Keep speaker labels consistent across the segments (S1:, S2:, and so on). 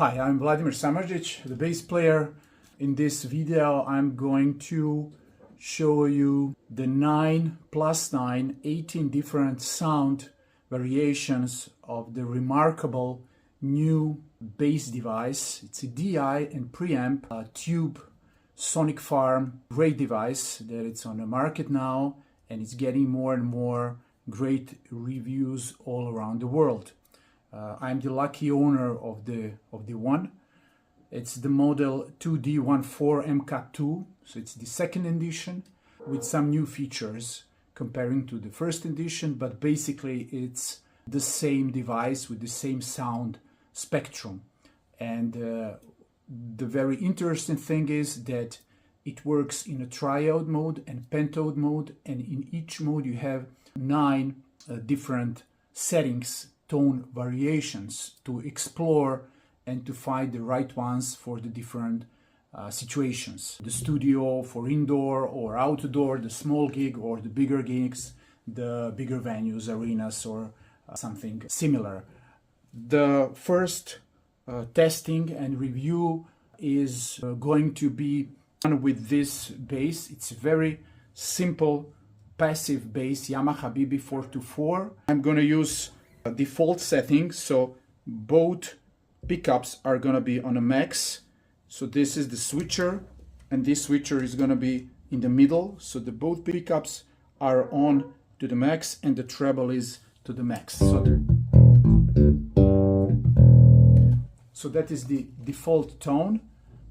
S1: Hi, I'm Vladimir Samardžić, the bass player. In this video, I'm going to show you the 9 plus 9, 18 different sound variations of the remarkable new bass device. It's a DI and preamp tube Sonic Pharm, great device that it's on the market now, and it's getting more and more great reviews all around the world. I'm the lucky owner of the one. It's the model 2D14 MK2, so it's the second edition with some new features comparing to the first edition, but basically it's the same device with the same sound spectrum. And the very interesting thing is that it works in a triode mode and pentode mode, and in each mode you have 9 different settings, tone variations to explore and to find the right ones for the different situations. The studio for indoor or outdoor, the small gig or the bigger gigs, the bigger venues, arenas, or something similar. The first testing and review is going to be done with this bass. It's a very simple passive bass, Yamaha BB424. I'm going to use a default setting, so both pickups are going to be on a max. So this is the switcher, and this switcher is going to be in the middle. So the both pickups are on to the max, and the treble is to the max. So that is the default tone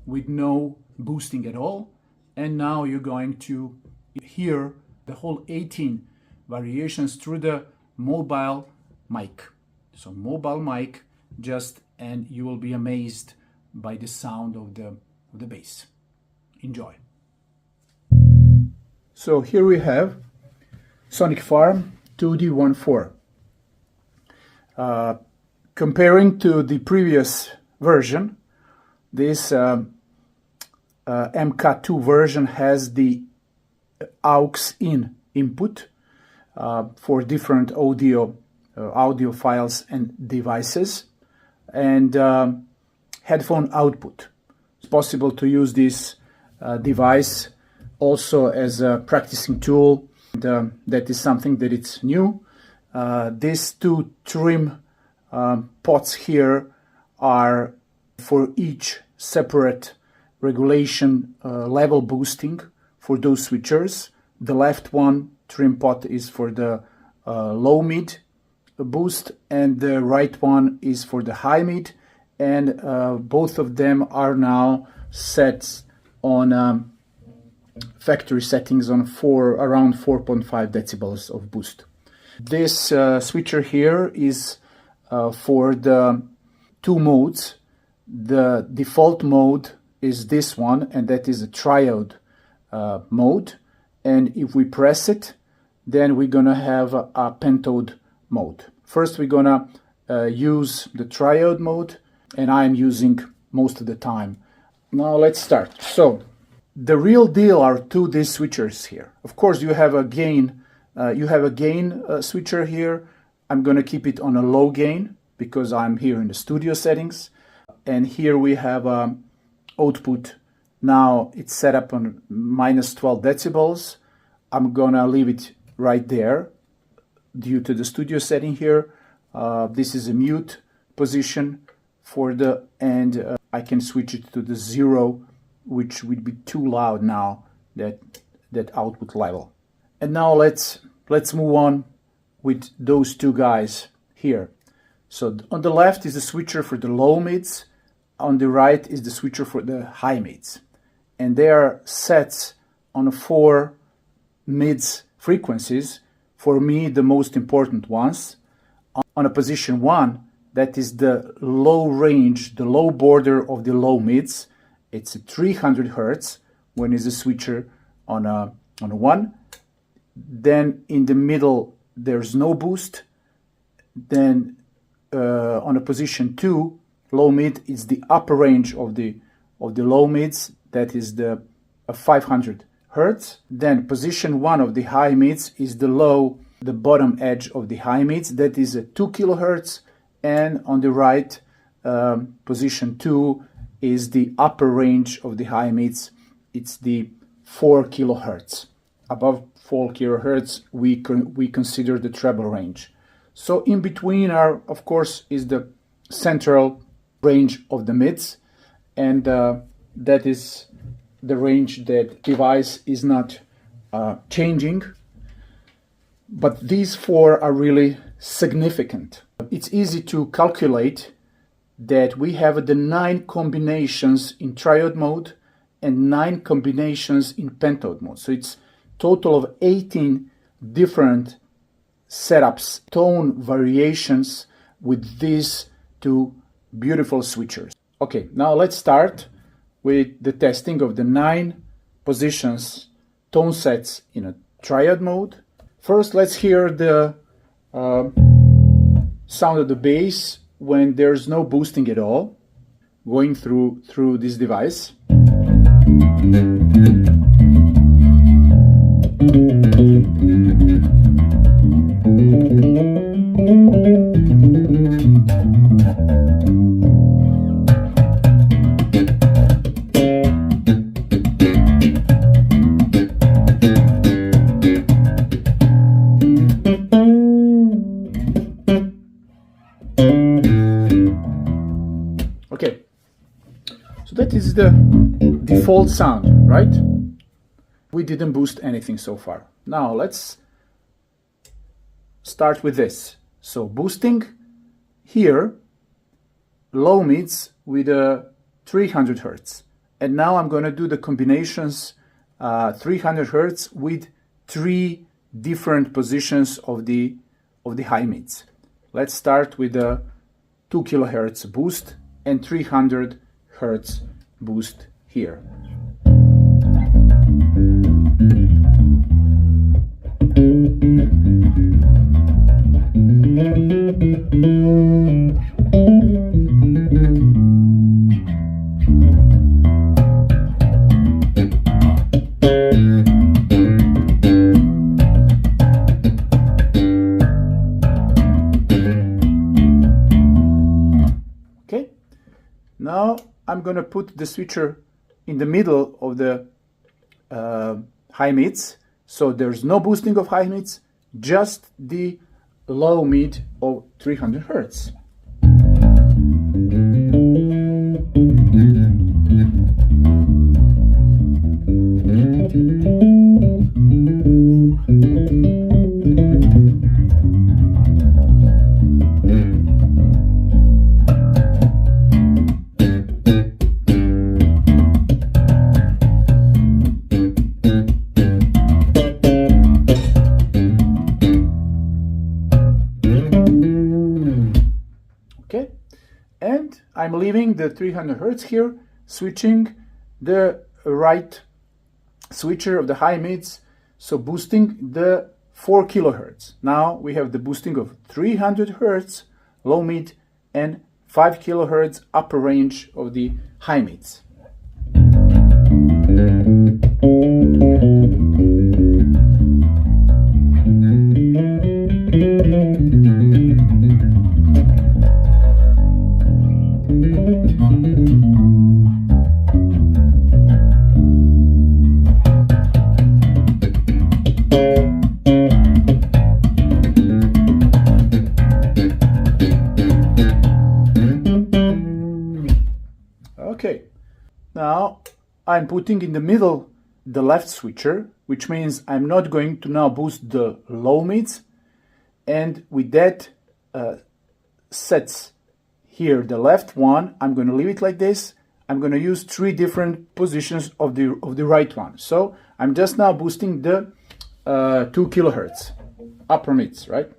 S1: with no boosting at all. And now you're going to hear the whole 18 variations through the mobile mic. So mobile mic, and you will be amazed by the sound of the bass. Enjoy. So here we have Sonic Pharm 2D14. Comparing to the previous version, this MK2 version has the aux-in input for different audio files and devices, and headphone output. It's possible to use this device also as a practicing tool, and that is something that it's new. These two trim pots here are for each separate regulation level boosting for those switchers. The left one trim pot is for the low mid boost, and the right one is for the high mid, and both of them are now set on factory settings on around 4.5 decibels of boost. This switcher here is for the 2 modes. The default mode is this one, and that is a triode mode, and if we press it, then we're gonna have a pentode mode. First we're gonna use the triode mode, and I'm using most of the time. Now let's start. So the real deal are these switchers here. Of course you have a gain switcher here. I'm gonna keep it on a low gain because I'm here in the studio settings, and here we have output. Now it's set up on minus 12 decibels. I'm gonna leave it right there due to the studio setting here. This is a mute position for and I can switch it to the 0, which would be too loud now, that output level. And now let's move on with those two guys here. So on the left is the switcher for the low mids, on the right is the switcher for the high mids, and they are set on 4 mids frequencies. For me, the most important ones. On a position 1, that is the low range, the low border of the low mids. It's 300 Hertz when it's a switcher on a 1. Then in the middle there's no boost. Then on a position 2, low mid is the upper range of the low mids, that is the 500 Hertz. Then position 1 of the high mids is the bottom edge of the high mids, that is a 2 kilohertz, and on the right position 2 is the upper range of the high mids. It's the 4 kilohertz. Above 4 kilohertz, we consider the treble range. So in between are, of course, is the central range of the mids, and that is the range that device is not changing. But these 4 are really significant. It's easy to calculate that we have the 9 combinations in triode mode and 9 combinations in pentode mode. So it's total of 18 different setups, tone variations with these 2 beautiful switchers. Okay, now let's start with the testing of the 9 positions, tone sets in a triode mode. First, let's hear the sound of the bass when there's no boosting at all going through this device. Okay, so that is the default sound, right? We didn't boost anything so far. Now let's start with this. So boosting here, low mids with a 300 Hertz. And now I'm going to do the combinations 300 Hertz with 3 different positions of the high mids. Let's start with a 2 kilohertz boost and 300 Hertz boost here. Okay, now I'm going to put the switcher in the middle of the high mids, so there's no boosting of high mids, just the low mid of 300 Hertz. Okay, and I'm leaving the 300 Hertz here, switching the right switcher of the high mids, so boosting the 4 kilohertz. Now we have the boosting of 300 Hertz low mid and 5 kilohertz upper range of the high mids. Okay, now I'm putting in the middle the left switcher, which means I'm not going to now boost the low mids, and with that sets here the left one, I'm going to leave it like this. I'm going to use 3 different positions of the right one. So I'm just now boosting the 2 kilohertz upper mids, right?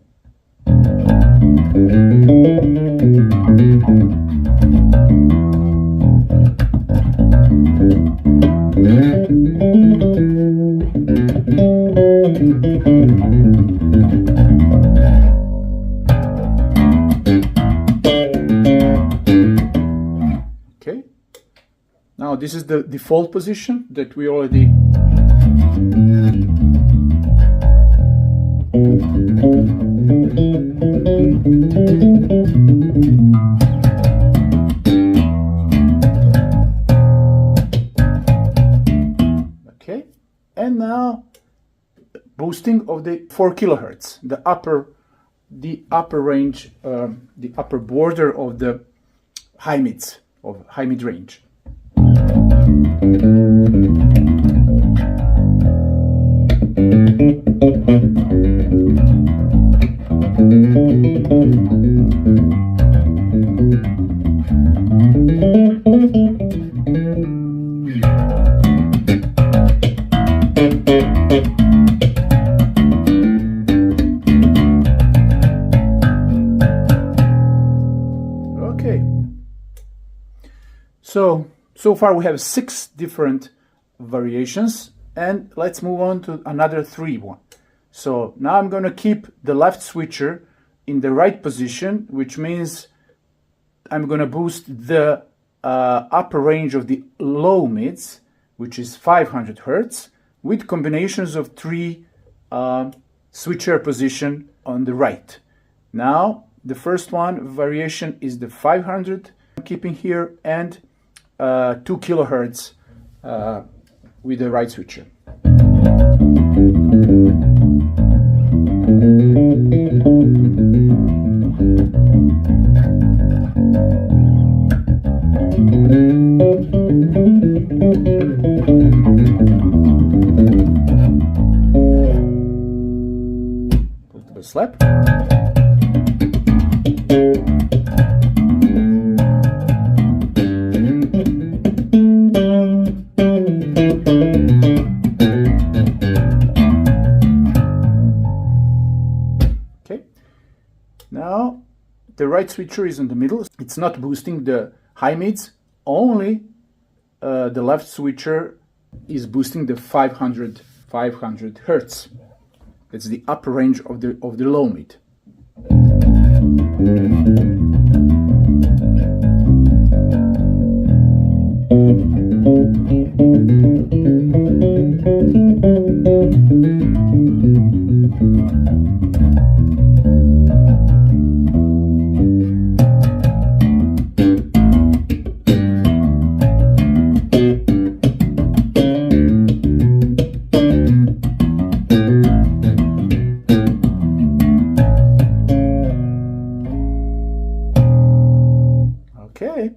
S1: Okay, now this is the default position that we already boosting of the 4 kilohertz, the upper range, the upper border of the high mids, of high mid range. Okay, so far we have 6 different variations, and let's move on to another 3 one. So now I'm going to keep the left switcher in the right position, which means I'm going to boost the upper range of the low mids, which is 500 Hertz, with combinations of 3 switcher position on the right. Now the first one variation is the 500 I'm keeping here, and 2 kilohertz with the right switcher. Put the slap. Now the right switcher is in the middle. It's not boosting the high mids, only the left switcher is boosting the 500 Hertz. That's the upper range of the low mid. Okay,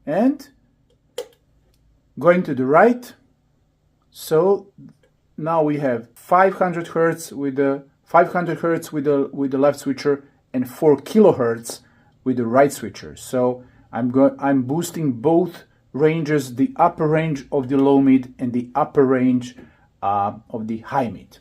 S1: and going to the right, so now we have 500 Hertz with the 500 Hertz with the left switcher and 4 kilohertz with the right switcher. So I'm boosting both ranges, the upper range of the low mid and the upper range of the high mid.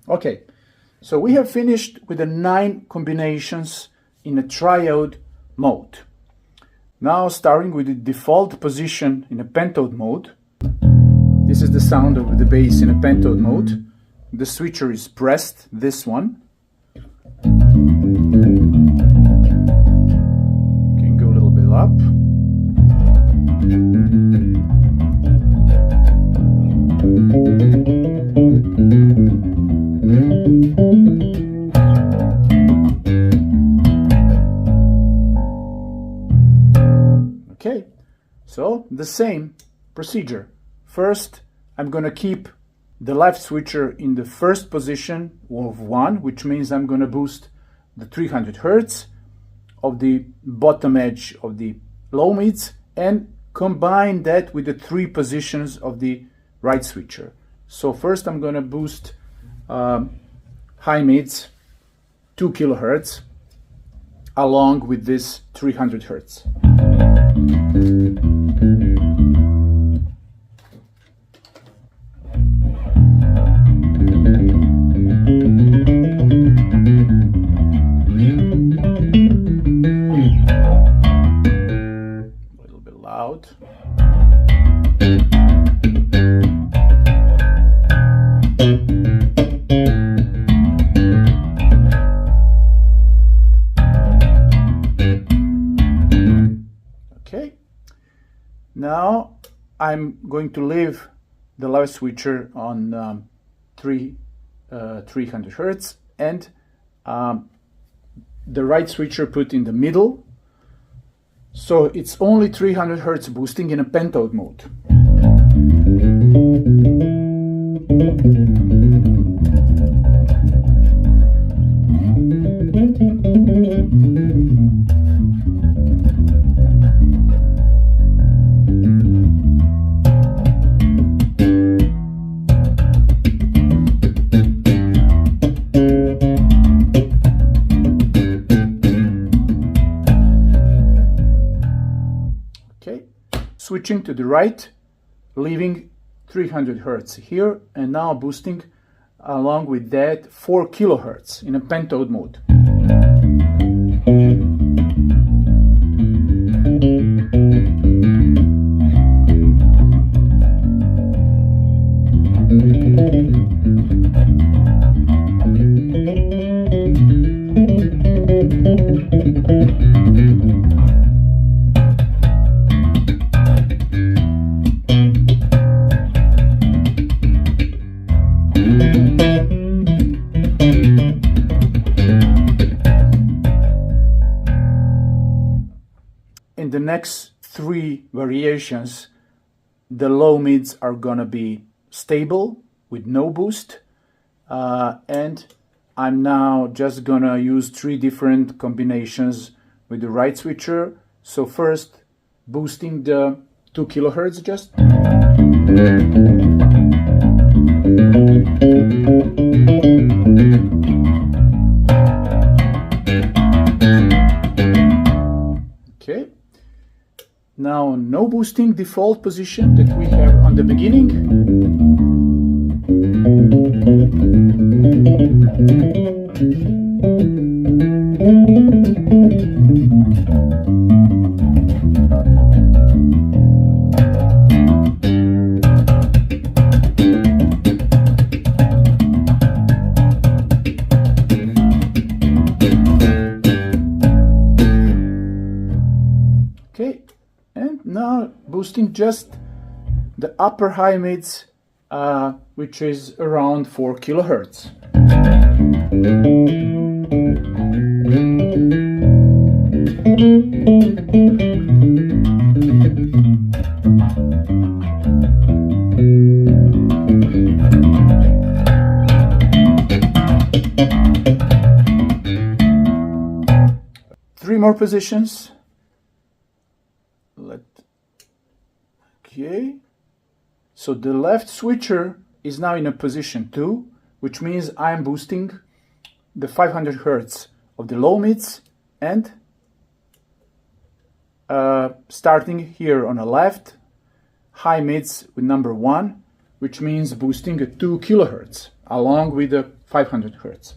S1: Okay, so we have finished with the 9 combinations in a triode mode. Now starting with the default position in a pentode mode. This is the sound of the bass in a pentode mode. The switcher is pressed, this one. Can go a little bit up. Okay, so the same procedure. First, I'm going to keep the left switcher in the first position of 1, which means I'm going to boost the 300 Hertz of the bottom edge of the low mids and combine that with the 3 positions of the right switcher. So first I'm going to boost high mids 2 kilohertz along with this 300 Hertz. A little bit loud. Now I'm going to leave the left switcher on 300 Hertz and the right switcher put in the middle. So it's only 300 Hertz boosting in a pentode mode. Switching to the right, leaving 300 Hertz here, and now boosting along with that 4 kilohertz in a pentode mode. In the next 3 variations, the low mids are gonna be stable with no boost, and I'm now just gonna use 3 different combinations with the right switcher. So first, boosting the 2 kilohertz just. Okay. Now no boosting, default position that we have on the beginning. Okay. And now boosting just the upper high mids, which is around 4 kilohertz. Three more positions. Okay, so the left switcher is now in a position 2, which means I'm boosting the 500 Hertz of the low mids and starting here on the left, high mids with number 1, which means boosting a 2 kilohertz along with the 500 Hertz.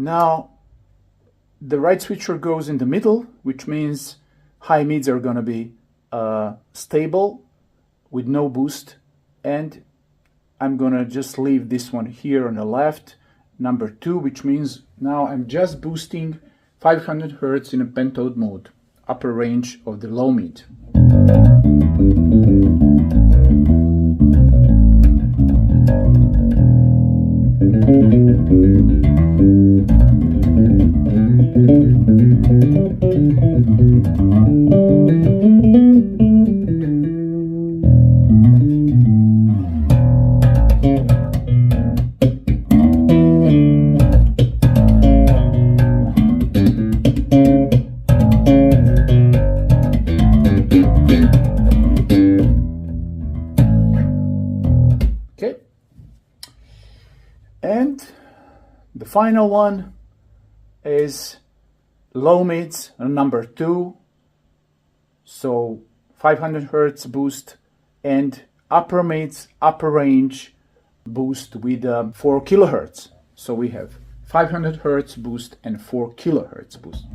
S1: Now the right switcher goes in the middle, which means high mids are going to be stable with no boost, and I'm going to just leave this one here on the left, number 2, which means now I'm just boosting 500 Hertz in a pentode mode, upper range of the low mid. Okay, and the final one is low mids number 2, so 500 Hertz boost, and upper mids, upper range boost with 4 kilohertz. So we have 500 Hertz boost and 4 kilohertz boost.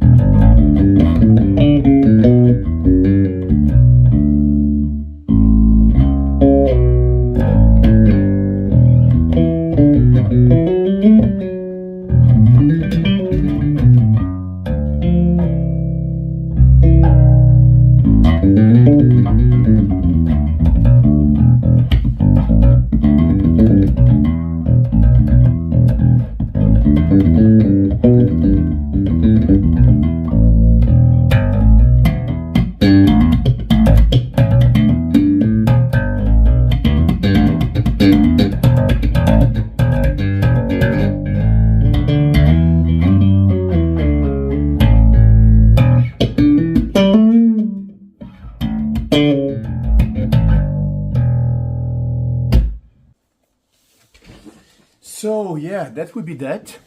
S1: So yeah, that would be that.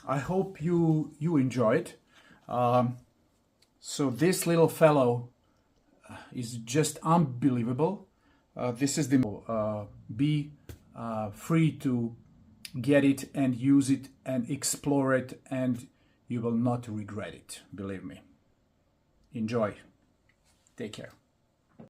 S1: I hope you enjoyed. So this little fellow is just unbelievable. This is the be free to get it and use it and explore it, and you will not regret it, believe me. Enjoy. Take care.